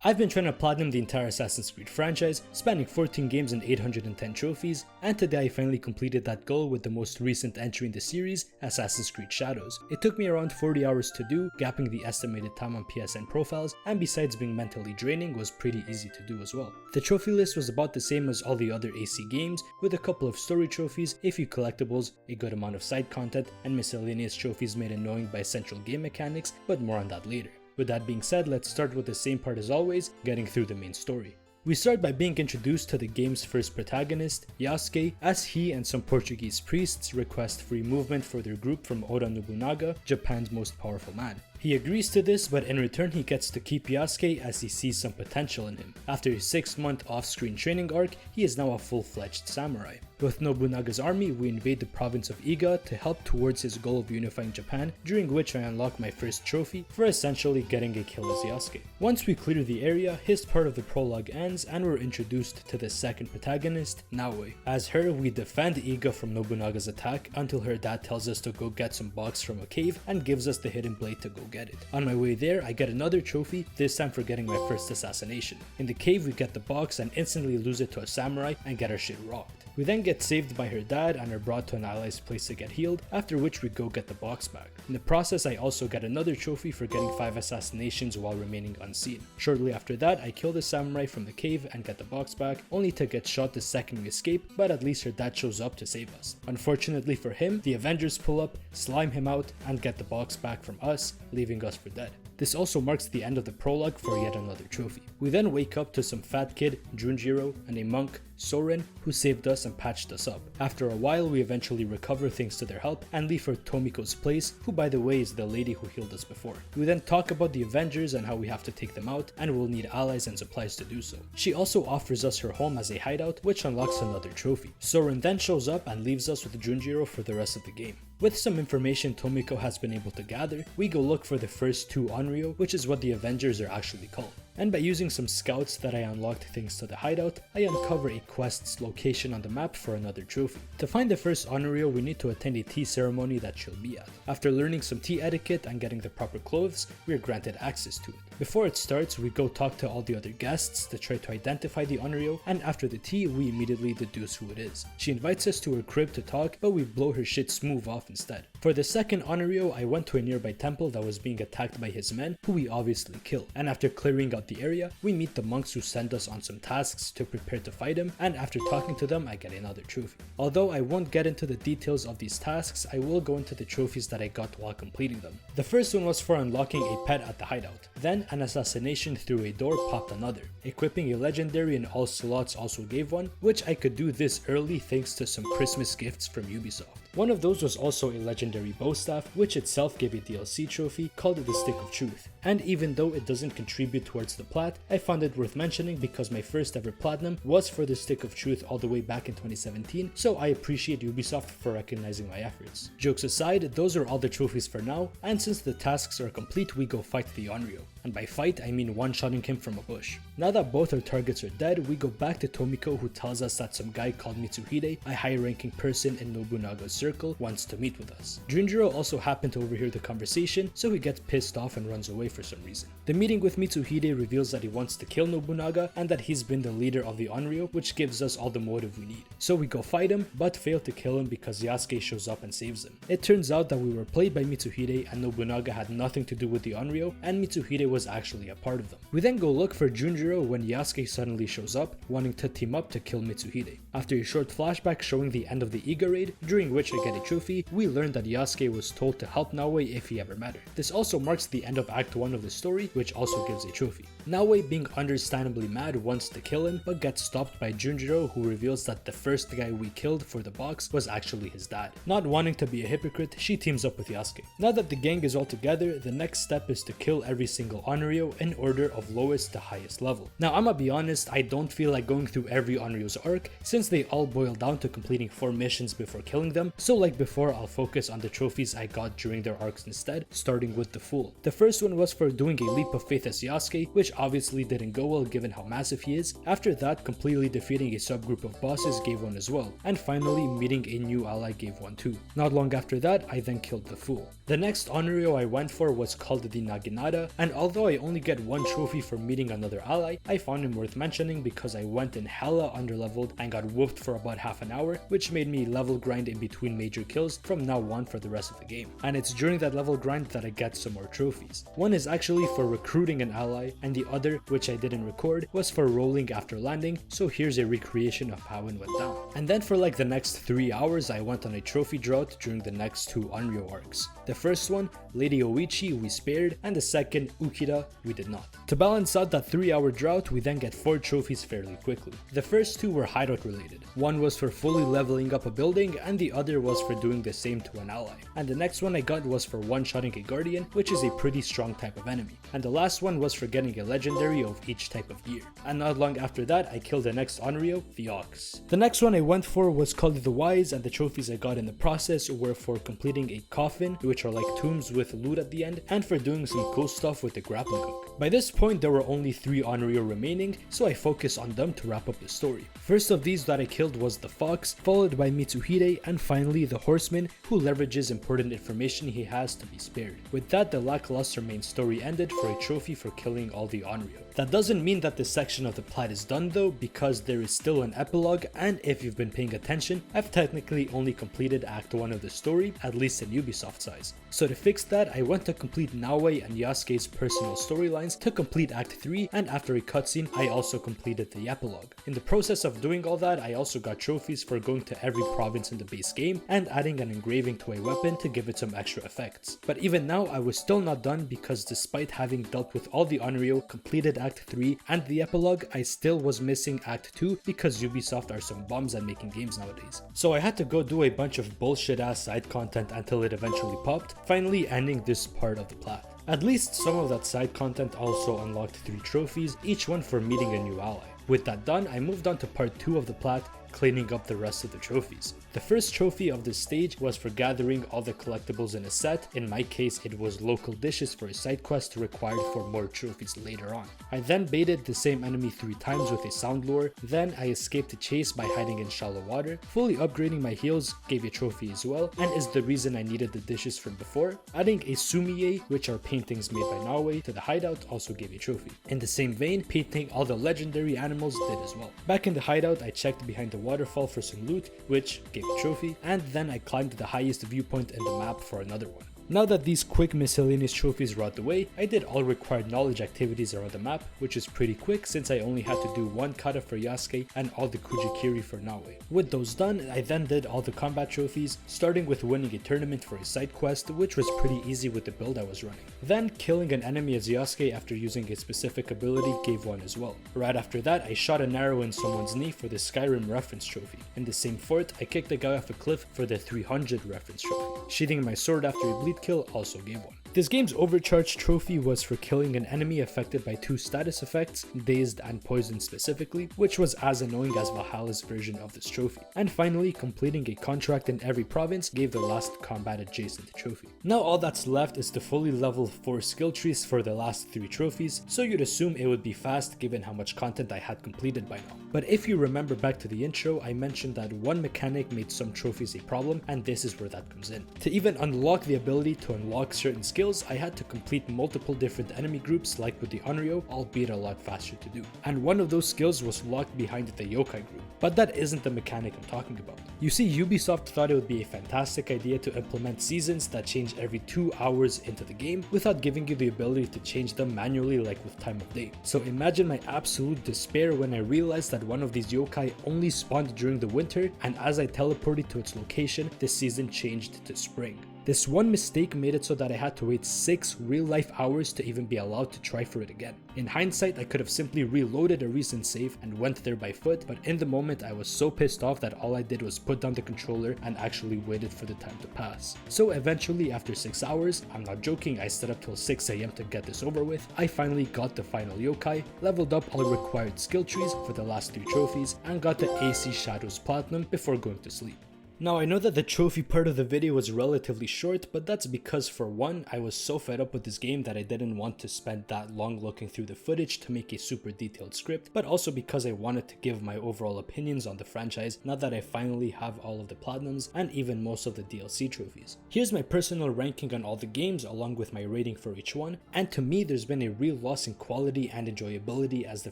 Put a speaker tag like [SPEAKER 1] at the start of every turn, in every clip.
[SPEAKER 1] I've been trying to platinum the entire Assassin's Creed franchise, spanning 14 games and 810 trophies, and today I finally completed that goal with the most recent entry in the series, Assassin's Creed Shadows. It took me around 40 hours to do, gapping the estimated time on PSN profiles, and besides being mentally draining, was pretty easy to do as well. The trophy list was about the same as all the other AC games, with a couple of story trophies, a few collectibles, a good amount of side content, and miscellaneous trophies made annoying by central game mechanics, but more on that later. With that being said, let's start with the same part as always, getting through the main story. We start by being introduced to the game's first protagonist, Yasuke, as he and some Portuguese priests request free movement for their group from Oda Nobunaga, Japan's most powerful man. He agrees to this, but in return he gets to keep Yasuke as he sees some potential in him. After his 6-month off-screen training arc, he is now a full-fledged samurai. With Nobunaga's army, we invade the province of Iga to help towards his goal of unifying Japan, during which I unlock my first trophy for essentially getting a kill as Yasuke. Once we clear the area, his part of the prologue ends and we're introduced to the second protagonist, Naoe. As her, we defend Iga from Nobunaga's attack until her dad tells us to go get some box from a cave and gives us the hidden blade to go get it. On my way there, I get another trophy, this time for getting my first assassination. In the cave, we get the box and instantly lose it to a samurai and get our shit rocked. We then get saved by her dad and are brought to an ally's place to get healed, after which we go get the box back. In the process, I also get another trophy for getting 5 assassinations while remaining unseen. Shortly after that, I kill the samurai from the cave and get the box back, only to get shot the second we escape, but at least her dad shows up to save us. Unfortunately for him, the Avengers pull up, slime him out, and get the box back from us, leaving us for dead. This also marks the end of the prologue for yet another trophy. We then wake up to some fat kid, Junjiro, and a monk, Soren, who saved us and patched us up. After a while, we eventually recover thanks to their help and leave for Tomiko's place, who by the way is the lady who healed us before. We then talk about the Avengers and how we have to take them out, and we'll need allies and supplies to do so. She also offers us her home as a hideout, which unlocks another trophy. Soren then shows up and leaves us with Junjiro for the rest of the game. With some information Tomiko has been able to gather, we go look for the first 2 Onryo, which is what the Avengers are actually called. And by using some scouts that I unlocked thanks to the hideout, I uncover a quest's location on the map for another trophy. To find the first Onryo, we need to attend a tea ceremony that she'll be at. After learning some tea etiquette and getting the proper clothes, we are granted access to it. Before it starts, we go talk to all the other guests to try to identify the Onryo, and after the tea, we immediately deduce who it is. She invites us to her crib to talk, but we blow her shit smooth off instead. For the second Onryo, I went to a nearby temple that was being attacked by his men, who we obviously kill, and after clearing out the area, we meet the monks who send us on some tasks to prepare to fight him, and after talking to them, I get another trophy. Although I won't get into the details of these tasks, I will go into the trophies that I got while completing them. The first one was for unlocking a pet at the hideout. Then an assassination through a door popped another. Equipping a legendary in all slots also gave one, which I could do this early thanks to some Christmas gifts from Ubisoft. One of those was also a legendary bow staff, which itself gave a DLC trophy called the Stick of Truth. And even though it doesn't contribute towards the plat, I found it worth mentioning because my first ever platinum was for the Stick of Truth all the way back in 2017, so I appreciate Ubisoft for recognizing my efforts. Jokes aside, those are all the trophies for now, and since the tasks are complete, we go fight the Onryo. And by fight, I mean one-shotting him from a bush. Now that both our targets are dead, we go back to Tomiko, who tells us that some guy called Mitsuhide, a high-ranking person in Nobunaga's circle, wants to meet with us. Junjiro also happened to overhear the conversation, so he gets pissed off and runs away for some reason. The meeting with Mitsuhide reveals that he wants to kill Nobunaga and that he's been the leader of the Onryo, which gives us all the motive we need. So we go fight him, but fail to kill him because Yasuke shows up and saves him. It turns out that we were played by Mitsuhide and Nobunaga had nothing to do with the Onryo, and Mitsuhide was actually a part of them. We then go look for Junjiro when Yasuke suddenly shows up, wanting to team up to kill Mitsuhide. After a short flashback showing the end of the Iga raid, during which I get a trophy, we learn that Yasuke was told to help Naoe if he ever met her. This also marks the end of Act 1 of the story, which also gives a trophy. Naoe, being understandably mad, wants to kill him, but gets stopped by Junjiro, who reveals that the first guy we killed for the box was actually his dad. Not wanting to be a hypocrite, she teams up with Yasuke. Now that the gang is all together, the next step is to kill every single Onryo in order of lowest to highest level. Now I'ma be honest, I don't feel like going through every Onryo's arc, since they all boil down to completing 4 missions before killing them, so like before, I'll focus on the trophies I got during their arcs instead, starting with the Fool. The first one was for doing a leap of faith as Yasuke, which obviously didn't go well given how massive he is. After that, completely defeating a subgroup of bosses gave one as well, and finally meeting a new ally gave one too. Not long after that, I then killed the Fool. The next Onryo I went for was called the Naginata, and all Although I only get one trophy for meeting another ally, I found him worth mentioning because I went in hella underleveled and got whooped for about half an hour, which made me level grind in between major kills from now on for the rest of the game. And it's during that level grind that I get some more trophies. One is actually for recruiting an ally, and the other, which I didn't record, was for rolling after landing, so here's a recreation of how it went down. And then for like the next 3 hours I went on a trophy drought during the next 2 Onryo arcs. The first one, Lady Oichi, we spared, and the second, Ukida, we did not. To balance out that 3-hour drought, we then get 4 trophies fairly quickly. The first 2 were hideout related. One was for fully leveling up a building, and the other was for doing the same to an ally. And the next one I got was for one-shotting a guardian, which is a pretty strong type of enemy. And the last one was for getting a legendary of each type of gear. And not long after that, I killed the next Onryo, the Ox. The next one I went for was called the Wise, and the trophies I got in the process were for completing a coffin, which are like tombs with loot at the end, and for doing some cool stuff with the grappling hook. By this point there were only 3 Onryo remaining, so I focused on them to wrap up the story. First of these that I killed was the Fox, followed by Mitsuhide, and finally the Horseman, who leverages important information he has to be spared. With that, the lackluster main story ended for a trophy for killing all the Onryo. That doesn't mean that this section of the plot is done though, because there is still an epilogue, and if you've been paying attention, I've technically only completed Act 1 of the story, at least in Ubisoft size. So to fix that, I went to complete Naoe and Yasuke's personal storylines to complete Act 3, and after a cutscene, I also completed the epilogue. In the process of doing all that, I also got trophies for going to every province in the base game and adding an engraving to a weapon to give it some extra effects. But even now, I was still not done because despite having dealt with all the Onryo, completed Act 3 and the epilogue, I still was missing Act 2 because Ubisoft are some bums at making games nowadays. So I had to go do a bunch of bullshit ass side content until it eventually popped, finally ending this part of the plot. At least some of that side content also unlocked 3 trophies, each one for meeting a new ally. With that done, I moved on to part 2 of the plot, cleaning up the rest of the trophies. The first trophy of this stage was for gathering all the collectibles in a set. In my case, it was local dishes for a side quest required for more trophies later on. I then baited the same enemy 3 times with a sound lure, then I escaped the chase by hiding in shallow water. Fully upgrading my heals gave a trophy as well, and is the reason I needed the dishes from before. Adding a sumie, which are paintings made by Naoe, to the hideout also gave a trophy. In the same vein, painting all the legendary animals did as well. Back in the hideout, I checked behind the waterfall for some loot, which gave a trophy, and then I climbed the highest viewpoint in the map for another one. Now that these quick miscellaneous trophies were out the way, I did all required knowledge activities around the map, which is pretty quick since I only had to do 1 kata for Yasuke and all the Kujikiri for Naoe. With those done, I then did all the combat trophies, starting with winning a tournament for a side quest, which was pretty easy with the build I was running. Then killing an enemy as Yasuke after using a specific ability gave one as well. Right after that, I shot an arrow in someone's knee for the Skyrim reference trophy. In the same fort, I kicked a guy off a cliff for the 300 reference trophy. Sheathing my sword after a bleed kill also gave one. This game's overcharged trophy was for killing an enemy affected by 2 status effects, dazed and poisoned specifically, which was as annoying as Valhalla's version of this trophy. And finally, completing a contract in every province gave the last combat adjacent trophy. Now all that's left is to fully level 4 skill trees for the last 3 trophies, so you'd assume it would be fast given how much content I had completed by now. But if you remember back to the intro, I mentioned that one mechanic made some trophies a problem, and this is where that comes in. To even unlock the ability to unlock certain skills, I had to complete multiple different enemy groups like with the Onryo, albeit a lot faster to do. And one of those skills was locked behind the yokai group. But that isn't the mechanic I'm talking about. You see, Ubisoft thought it would be a fantastic idea to implement seasons that change every 2 hours into the game without giving you the ability to change them manually like with time of day. So imagine my absolute despair when I realized that one of these yokai only spawned during the winter, and as I teleported to its location, the season changed to spring. This one mistake made it so that I had to wait 6 real-life hours to even be allowed to try for it again. In hindsight, I could have simply reloaded a recent save and went there by foot, but in the moment I was so pissed off that all I did was put down the controller and actually waited for the time to pass. So eventually, after 6 hours, I'm not joking, I stayed up till 6 AM to get this over with, I finally got the final yokai, leveled up all required skill trees for the last 3 trophies, and got the AC Shadows Platinum before going to sleep. Now I know that the trophy part of the video was relatively short, but that's because for one, I was so fed up with this game that I didn't want to spend that long looking through the footage to make a super detailed script, but also because I wanted to give my overall opinions on the franchise now that I finally have all of the platinums and even most of the DLC trophies. Here's my personal ranking on all the games along with my rating for each one, and to me there's been a real loss in quality and enjoyability as the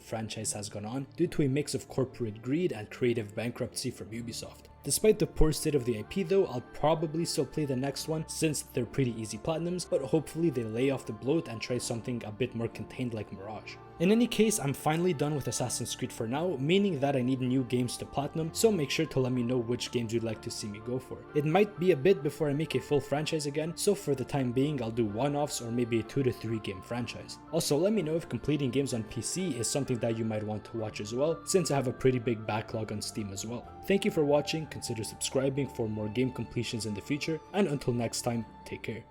[SPEAKER 1] franchise has gone on due to a mix of corporate greed and creative bankruptcy from Ubisoft. Despite the poor state of the IP though, I'll probably still play the next one since they're pretty easy platinums, but hopefully they lay off the bloat and try something a bit more contained like Mirage. In any case, I'm finally done with Assassin's Creed for now, meaning that I need new games to platinum, so make sure to let me know which games you'd like to see me go for. It might be a bit before I make a full franchise again, so for the time being I'll do one-offs or maybe a 2 to 3 game franchise. Also, let me know if completing games on PC is something that you might want to watch as well, since I have a pretty big backlog on Steam as well. Thank you for watching, consider subscribing for more game completions in the future, and until next time, take care.